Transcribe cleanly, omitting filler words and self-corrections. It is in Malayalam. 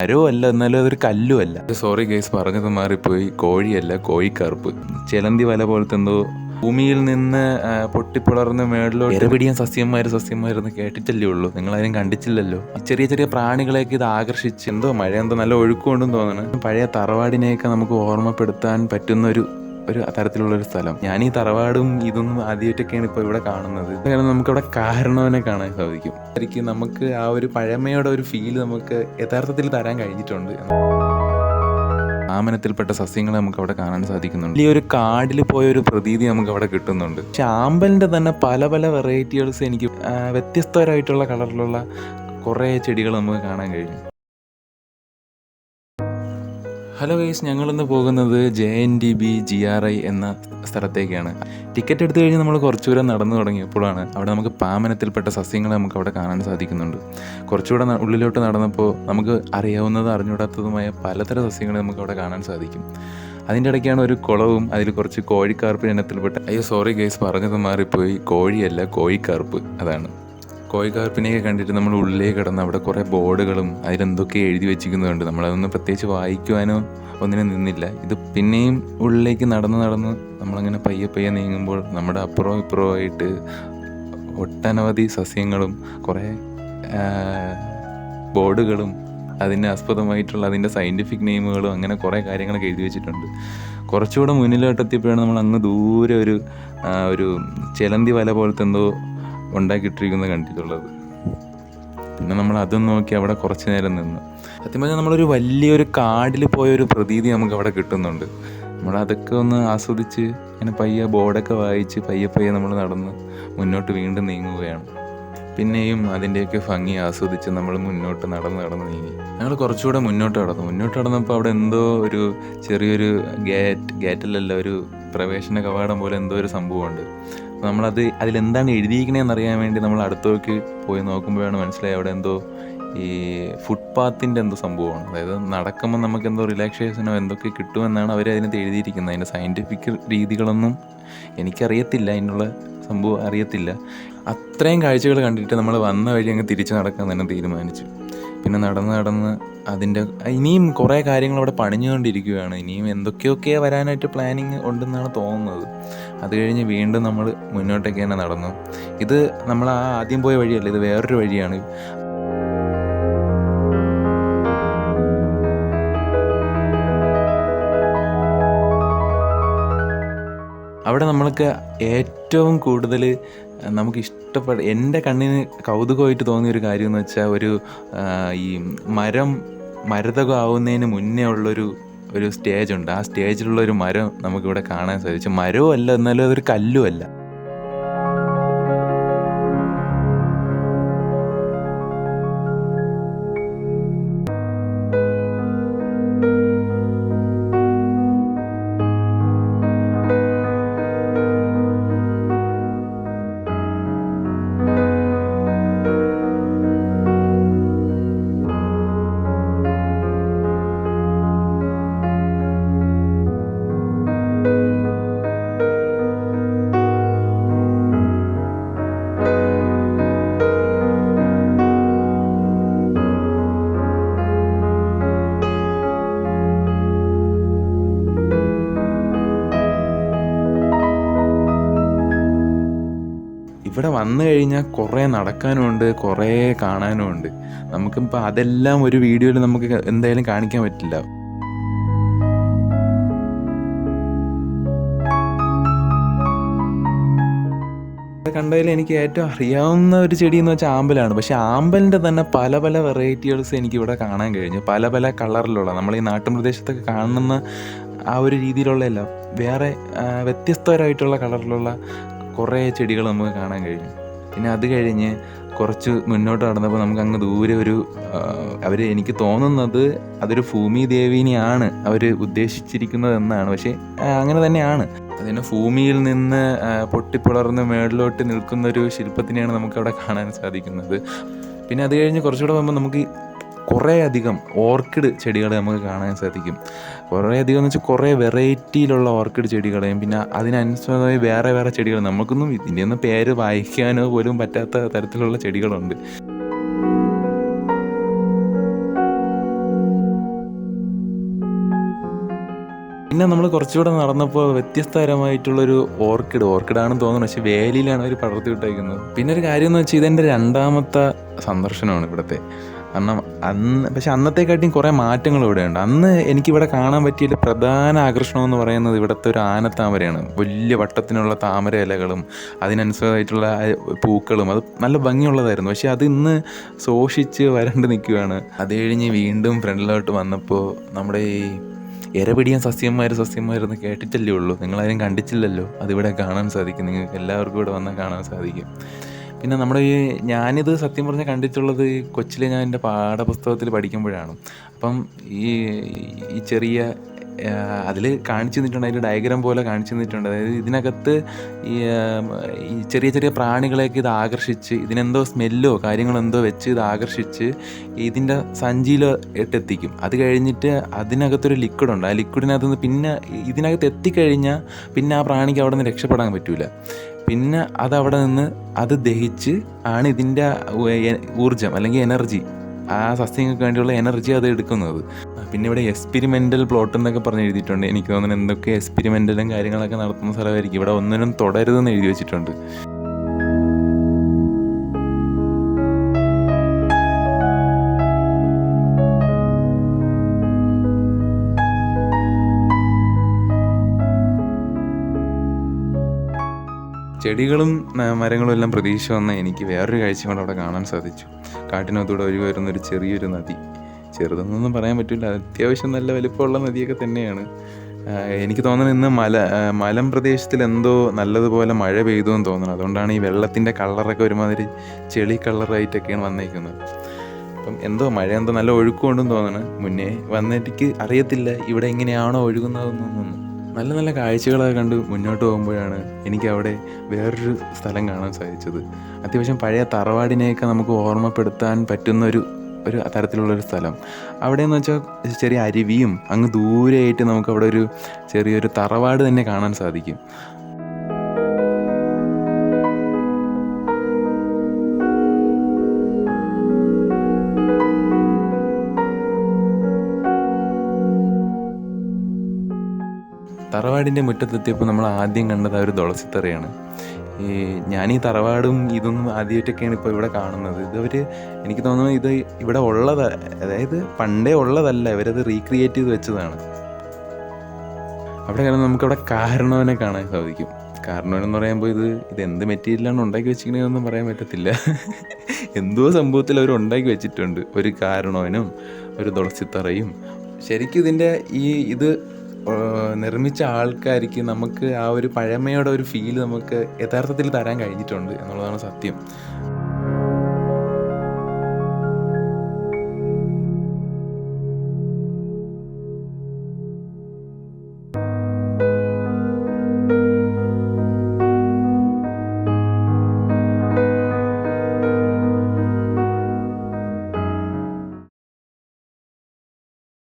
മരവുമല്ല, എന്നാലും അതൊരു കല്ലുമല്ല. സോറി ഗൈസ്, പറഞ്ഞത് മാറിപ്പോയി. കോഴിയല്ല, കോഴിക്കാർപ്പ്. ചിലന്തി വല പോലത്തെ എന്തോ ഭൂമിയിൽ നിന്ന് പൊട്ടിപ്പിളർന്ന് മേളിലോട്ട് ഇരപിടിയാൻ സസ്യന്മാരെന്ന് കേട്ടിട്ടല്ലേ ഉള്ളൂ, നിങ്ങളാരും കണ്ടിട്ടില്ലല്ലോ. ചെറിയ ചെറിയ പ്രാണികളെയൊക്കെ ഇത് ആകർഷിച്ച് എന്തോ മഴ എന്തോ നല്ല ഒഴുക്കുകൊണ്ടെന്ന് തോന്നുന്നു. പഴയ തറവാടിനെയൊക്കെ നമുക്ക് ഓർമ്മപ്പെടുത്താൻ പറ്റുന്ന ഒരു തരത്തിലുള്ളൊരു സ്ഥലം. ഞാൻ ഈ തറവാടും ഇതൊന്നും ആദ്യമായിട്ടൊക്കെയാണ് ഇപ്പോൾ ഇവിടെ കാണുന്നത്. കാരണം നമുക്കവിടെ കാരണവനെ കാണാൻ സാധിക്കും. ശരിക്കും നമുക്ക് ആ ഒരു പഴമയുടെ ഒരു ഫീല് നമുക്ക് യഥാർത്ഥത്തിൽ തരാൻ കഴിഞ്ഞിട്ടുണ്ട്. ആമനത്തിൽപ്പെട്ട സസ്യങ്ങളെ നമുക്ക് അവിടെ കാണാൻ സാധിക്കുന്നുണ്ട്. ഈ ഒരു കാടിൽ പോയൊരു പ്രതീതി നമുക്ക് അവിടെ കിട്ടുന്നുണ്ട്. പക്ഷെ ആമ്പലിൻ്റെ തന്നെ പല പല വെറൈറ്റികൾസ് എനിക്ക് വ്യത്യസ്തപരമായിട്ടുള്ള കളറിലുള്ള കുറേ ചെടികൾ നമുക്ക് കാണാൻ കഴിഞ്ഞു. ഹലോ ഗൈസ്, ഞങ്ങളിന്ന് പോകുന്നത് JNDB GRI എന്ന സ്ഥലത്തേക്കാണ്. ടിക്കറ്റ് എടുത്തു കഴിഞ്ഞ് നമ്മൾ കുറച്ചുകൂടെ നടന്നു തുടങ്ങിയപ്പോഴാണ് അവിടെ നമുക്ക് പാമനത്തിൽപ്പെട്ട സസ്യങ്ങളെ നമുക്ക് അവിടെ കാണാൻ സാധിക്കുന്നുണ്ട്. കുറച്ചുകൂടെ ഉള്ളിലോട്ട് നടന്നപ്പോൾ നമുക്ക് അറിയാവുന്നതും അറിഞ്ഞൂടാത്തതുമായ പലതരം സസ്യങ്ങളെ നമുക്ക് അവിടെ കാണാൻ സാധിക്കും. അതിൻ്റെ ഇടയ്ക്കാണ് ഒരു കുളവും അതിൽ കുറച്ച് കോഴിക്കാർപ്പ് ഇനത്തിൽപ്പെട്ട സോറി ഗൈസ്, പറഞ്ഞത് മാറിപ്പോയി. കോഴിയല്ല, കോഴിക്കാർപ്പ്. അതാണ് കോഴിക്കാർപ്പിനെയൊക്കെ കണ്ടിട്ട് നമ്മൾ ഉള്ളിലേക്ക് കിടന്ന് അവിടെ കുറേ ബോർഡുകളും അതിലെന്തൊക്കെ എഴുതി വെച്ചിരിക്കുന്നുണ്ട്. നമ്മളതൊന്നും പ്രത്യേകിച്ച് വായിക്കുവാനോ ഒന്നിനും നിന്നില്ല. ഇത് പിന്നെയും ഉള്ളിലേക്ക് നടന്ന് നമ്മളങ്ങനെ പയ്യെ നീങ്ങുമ്പോൾ നമ്മുടെ അപ്പുറവും ഇപ്പുറമായിട്ട് ഒട്ടനവധി സസ്യങ്ങളും കുറേ ബോർഡുകളും അതിന് ആസ്പദമായിട്ടുള്ള അതിൻ്റെ സയൻറ്റിഫിക് നെയിമുകളും അങ്ങനെ കുറേ കാര്യങ്ങളൊക്കെ എഴുതി വെച്ചിട്ടുണ്ട്. കുറച്ചുകൂടെ മുന്നിലോട്ടെത്തിയപ്പോഴാണ് നമ്മൾ അങ്ങ് ദൂരെ ഒരു ചിലന്തി വല പോലത്തെ എന്തോ ഉണ്ടാക്കിയിട്ടിരിക്കുന്നത് കണ്ടിട്ടുള്ളത്. പിന്നെ നമ്മൾ അതും നോക്കി അവിടെ കുറച്ച് നേരം നിന്ന്. സത്യം പറഞ്ഞാൽ നമ്മളൊരു വലിയൊരു കാടിൽ പോയൊരു പ്രതീതി നമുക്ക് അവിടെ കിട്ടുന്നുണ്ട്. നമ്മളതൊക്കെ ഒന്ന് ആസ്വദിച്ച് അങ്ങനെ പയ്യെ ബോർഡൊക്കെ വായിച്ച് പയ്യെ നമ്മൾ നടന്ന് മുന്നോട്ട് വീണ്ടും നീങ്ങുകയാണ്. പിന്നെയും അതിൻ്റെയൊക്കെ ഭംഗി ആസ്വദിച്ച് നമ്മൾ മുന്നോട്ട് നടന്ന് നീങ്ങി. ഞങ്ങൾ കുറച്ചുകൂടെ മുന്നോട്ട് നടന്നപ്പോൾ അവിടെ എന്തോ ഒരു ചെറിയൊരു ഗേറ്റിലല്ല, ഒരു പ്രവേശന കവാടം പോലെ എന്തോ ഒരു സംഭവമുണ്ട്. അതിലെന്താണ് എഴുതിയിരിക്കണേന്ന് അറിയാൻ വേണ്ടി നമ്മൾ അടുത്തേക്ക് പോയി നോക്കുമ്പോഴാണ് മനസ്സിലായി അവിടെ എന്തോ ഈ ഫുട്പാത്തിൻ്റെ എന്തോ സംഭവമാണ്. അതായത് നടക്കുമ്പോൾ നമുക്ക് എന്തോ റിലാക്സേഷനോ എന്തൊക്കെ കിട്ടുമെന്നാണ് അവർ അതിനകത്ത് എഴുതിയിരിക്കുന്നത്. അതിൻ്റെ സയൻറ്റിഫിക് രീതികളൊന്നും എനിക്കറിയത്തില്ല, അതിനുള്ള സംഭവം അറിയത്തില്ല. അത്രയും കാഴ്ചകൾ കണ്ടിട്ട് നമ്മൾ വന്ന വഴി അങ്ങ് തിരിച്ച് നടക്കാൻ തന്നെ തീരുമാനിച്ചു. പിന്നെ നടന്ന് അതിൻ്റെ ഇനിയും കുറേ കാര്യങ്ങൾ അവിടെ പണിഞ്ഞുകൊണ്ടിരിക്കുകയാണ്. ഇനിയും എന്തൊക്കെയൊക്കെ വരാനായിട്ട് പ്ലാനിങ് ഉണ്ടെന്നാണ് തോന്നുന്നത്. അത് കഴിഞ്ഞ് വീണ്ടും നമ്മൾ മുന്നോട്ടേക്ക് തന്നെ നടന്നു. ഇത് നമ്മൾ ആദ്യം പോയ വഴിയല്ല, ഇത് വേറൊരു വഴിയാണ്. അവിടെ നമ്മൾക്ക് ഏറ്റവും കൂടുതൽ നമുക്ക് എൻ്റെ കണ്ണിന് കൗതുകമായിട്ട് തോന്നിയൊരു കാര്യം എന്ന് വെച്ചാൽ ഈ മരതകമാവുന്നതിന് മുന്നേ ഉള്ളൊരു സ്റ്റേജുണ്ട്. ആ സ്റ്റേജിലുള്ളൊരു മരം നമുക്കിവിടെ കാണാൻ സാധിച്ചു. മരവും അല്ല, എന്നാലും അതൊരു കല്ലുമല്ല. ഇവിടെ വന്നു കഴിഞ്ഞാൽ കുറേ നടക്കാനുമുണ്ട്, കുറേ കാണാനുമുണ്ട്. നമുക്കിപ്പോൾ അതെല്ലാം ഒരു വീഡിയോയിൽ നമുക്ക് എന്തായാലും കാണിക്കാൻ പറ്റില്ല. കണ്ടതിൽ എനിക്ക് ഏറ്റവും അറിയാവുന്ന ഒരു ചെടി എന്ന് വെച്ചാൽ ആമ്പലാണ്. പക്ഷേ ആമ്പലിൻ്റെ തന്നെ പല പല വെറൈറ്റികൾസ് എനിക്കിവിടെ കാണാൻ കഴിഞ്ഞു. പല പല കളറിലുള്ള, നമ്മൾ ഈ നാട്ടുപ്രദേശത്തൊക്കെ കാണുന്ന ആ ഒരു രീതിയിലുള്ളതല്ല, വേറെ വ്യത്യസ്തപരമായിട്ടുള്ള കളറിലുള്ള കുറേ ചെടികൾ നമുക്ക് കാണാൻ കഴിഞ്ഞു. പിന്നെ അത് കഴിഞ്ഞ് കുറച്ച് മുന്നോട്ട് നടന്നപ്പോൾ നമുക്ക് അങ്ങ് ദൂരെ എനിക്ക് തോന്നുന്നത് അതൊരു ഭൂമി ദേവീനെയാണ് അവർ ഉദ്ദേശിച്ചിരിക്കുന്നത് എന്നാണ്. പക്ഷേ അങ്ങനെ തന്നെയാണ്. അതിന് ഭൂമിയിൽ നിന്ന് പൊട്ടിപ്പിളർന്ന് മേളിലോട്ട് നിൽക്കുന്നൊരു ശില്പത്തിനെയാണ് നമുക്കവിടെ കാണാൻ സാധിക്കുന്നത്. പിന്നെ അത് കഴിഞ്ഞ് കുറച്ചുകൂടെ പോകുമ്പോൾ നമുക്ക് കുറേ അധികം ഓർക്കിഡ് ചെടികളെ നമുക്ക് കാണാൻ സാധിക്കും. കുറേ അധികം എന്ന് വെച്ചാൽ കുറേ വെറൈറ്റിയിലുള്ള ഓർക്കിഡ് ചെടികളെയും പിന്നെ അതിനനുസൃതമായി വേറെ ചെടികൾ, നമുക്കൊന്നും ഇതിൻ്റെ ഒന്നും പേര് വായിക്കാനോ പോലും പറ്റാത്ത തരത്തിലുള്ള ചെടികളുണ്ട്. പിന്നെ നമ്മൾ കുറച്ചുകൂടെ നടന്നപ്പോൾ വ്യത്യസ്തതരമായിട്ടുള്ളൊരു ഓർക്കിഡാണെന്ന് തോന്നുന്നു, പക്ഷേ വേലിയിലാണ് അവർ പടർത്തി വിട്ടേക്കുന്നത്. പിന്നെ ഒരു കാര്യം എന്ന് വെച്ചാൽ ഇതെൻ്റെ രണ്ടാമത്തെ സന്ദർശനമാണ് ഇവിടുത്തെ. കാരണം പക്ഷെ അന്നത്തെക്കാട്ടിയും കുറേ മാറ്റങ്ങൾ ഇവിടെയുണ്ട്. അന്ന് എനിക്കിവിടെ കാണാൻ പറ്റിയ പ്രധാന ആകർഷണം എന്ന് പറയുന്നത് ഇവിടുത്തെ ഒരു ആനത്താമരയാണ്. വലിയ വട്ടത്തിനുള്ള താമര ഇലകളും അതിനനുസൃതമായിട്ടുള്ള പൂക്കളും അത് നല്ല ഭംഗിയുള്ളതായിരുന്നു. പക്ഷെ അത് ഇന്ന് ശോഷിച്ച് വരണ്ട് നിൽക്കുകയാണ്. അത് കഴിഞ്ഞ് വീണ്ടും ഫ്രണ്ടിലോട്ട് വന്നപ്പോൾ നമ്മുടെ ഈ ഇരപിടിയൻ സസ്യന്മാരെന്ന് കേട്ടിട്ടല്ലേ ഉള്ളൂ, നിങ്ങളാരും കണ്ടിട്ടില്ലല്ലോ. അതിവിടെ കാണാൻ സാധിക്കും, നിങ്ങൾക്ക് എല്ലാവർക്കും ഇവിടെ വന്നാൽ കാണാൻ സാധിക്കും. പിന്നെ നമ്മുടെ ഞാനിത് സത്യം പറഞ്ഞാൽ കണ്ടിട്ടുള്ളത് കൊച്ചിലെ ഞാൻ എൻ്റെ പാഠപുസ്തകത്തിൽ പഠിക്കുമ്പോഴാണ്. അപ്പം ഈ ഈ ചെറിയ അതിൽ കാണിച്ചു തന്നിട്ടുണ്ട്, അതിൻ്റെ ഡയഗ്രാം പോലെ കാണിച്ചു തന്നിട്ടുണ്ട്. അതായത് ഇതിനകത്ത് ഈ ചെറിയ ചെറിയ പ്രാണികളെയൊക്കെ ഇത് ആകർഷിച്ച്, ഇതിനെന്തോ സ്മെല്ലോ കാര്യങ്ങളോ എന്തോ വെച്ച് ഇത് ആകർഷിച്ച് ഇതിൻ്റെ സഞ്ചിയിൽ ഇട്ടെത്തിക്കും. അത് കഴിഞ്ഞിട്ട് അതിനകത്തൊരു ലിക്വിഡുണ്ട്. ആ ലിക്വിഡിനകത്ത് നിന്ന് പിന്നെ ഇതിനകത്ത് എത്തിക്കഴിഞ്ഞാൽ പിന്നെ ആ പ്രാണിക്ക് അവിടെ നിന്ന് രക്ഷപ്പെടാൻ പറ്റില്ല. പിന്നെ അതവിടെ നിന്ന് അത് ദഹിച്ച് ആണ് ഇതിൻ്റെ ഊർജം അല്ലെങ്കിൽ എനർജി, ആ സസ്യങ്ങൾക്ക് വേണ്ടിയുള്ള എനർജി അത് എടുക്കുന്നത്. പിന്നെ ഇവിടെ എക്സ്പെരിമെൻ്റൽ പ്ലോട്ട് എന്നൊക്കെ പറഞ്ഞ് എഴുതിയിട്ടുണ്ട്. എനിക്ക് തോന്നുന്നു എന്തൊക്കെ എക്സ്പെരിമെൻ്റലും കാര്യങ്ങളൊക്കെ നടത്തുന്ന സ്ഥലമായിരിക്കും. ഇവിടെ ഒന്നിനും തുടരുതെന്ന് എഴുതി വെച്ചിട്ടുണ്ട്. ചെടികളും മരങ്ങളും എല്ലാം പ്രതീക്ഷ വന്ന എനിക്ക് വേറൊരു കാഴ്ച കൊണ്ട് അവിടെ കാണാൻ സാധിച്ചു. കാട്ടിനകത്തൂടെ ഒഴുകി വരുന്നൊരു ചെറിയൊരു നദി. ചെറുതെന്നൊന്നും പറയാൻ പറ്റില്ല, അത്യാവശ്യം നല്ല വലിപ്പമുള്ള നദിയൊക്കെ തന്നെയാണ്. എനിക്ക് തോന്നുന്നു ഇന്ന് മലമ്പ്രദേശത്തിൽ എന്തോ നല്ലതുപോലെ മഴ പെയ്തു എന്ന് തോന്നുന്നു. അതുകൊണ്ടാണ് ഈ വെള്ളത്തിൻ്റെ കളറൊക്കെ ഒരുമാതിരി ചെളി കളറായിട്ടൊക്കെയാണ് വന്നേക്കുന്നത്. അപ്പം മഴ നല്ല ഒഴുക്കുകൊണ്ടെന്ന് തോന്നുന്നു. മുന്നേ വന്നിട്ട് അറിയത്തില്ല ഇവിടെ എങ്ങനെയാണോ ഒഴുകുന്നതെന്നൊന്നും. നല്ല നല്ല കാഴ്ചകളൊക്കെ കണ്ട് മുന്നോട്ട് പോകുമ്പോഴാണ് എനിക്കവിടെ വേറൊരു സ്ഥലം കാണാൻ സാധിച്ചത്. അത്യാവശ്യം പഴയ തറവാടിനെയൊക്കെ നമുക്ക് ഓർമ്മപ്പെടുത്താൻ പറ്റുന്ന ഒരു തരത്തിലുള്ളൊരു സ്ഥലം. അവിടെയെന്ന് വെച്ചാൽ ചെറിയ അരുവിയും അങ്ങ് ദൂരെയായിട്ട് നമുക്കവിടെ ഒരു ചെറിയൊരു തറവാട് തന്നെ കാണാൻ സാധിക്കും. തറവാടിൻ്റെ മുറ്റത്തെത്തിയപ്പോൾ നമ്മൾ ആദ്യം കണ്ടത് ആ ഒരു തുളസിത്തറയാണ്. ഞാനീ തറവാടും ഇതൊന്നും ആദ്യമായിട്ടൊക്കെയാണ് ഇപ്പോൾ ഇവിടെ കാണുന്നത്. എനിക്ക് തോന്നുന്നു ഇത് ഇവിടെ അതായത് പണ്ടേ ഉള്ളതല്ല, ഇവരത് റീക്രിയേറ്റ് ചെയ്ത് വെച്ചതാണ്. അവിടെ കാരണം നമുക്കവിടെ കാരണവനെ കാണാൻ സാധിക്കും. കാരണവൻ എന്ന് പറയുമ്പോൾ ഇത് എന്ത് മെറ്റീരിയലാണ് ഉണ്ടാക്കി വെച്ചിരിക്കണതെന്നൊന്നും പറയാൻ പറ്റത്തില്ല. എന്തോ സംഭവത്തിൽ അവർ ഉണ്ടാക്കി വെച്ചിട്ടുണ്ട്. ഒരു കാരണവനും ഒരു തുളസിത്തറയും. ശരിക്കും ഇതിൻ്റെ ഇത് നിർമ്മിച്ച ആൾക്കാർക്ക് നമുക്ക് ആ ഒരു പഴമയുടെ ഒരു ഫീല് നമുക്ക് യഥാർത്ഥത്തിൽ തരാൻ കഴിഞ്ഞിട്ടുണ്ട് എന്നുള്ളതാണ് സത്യം.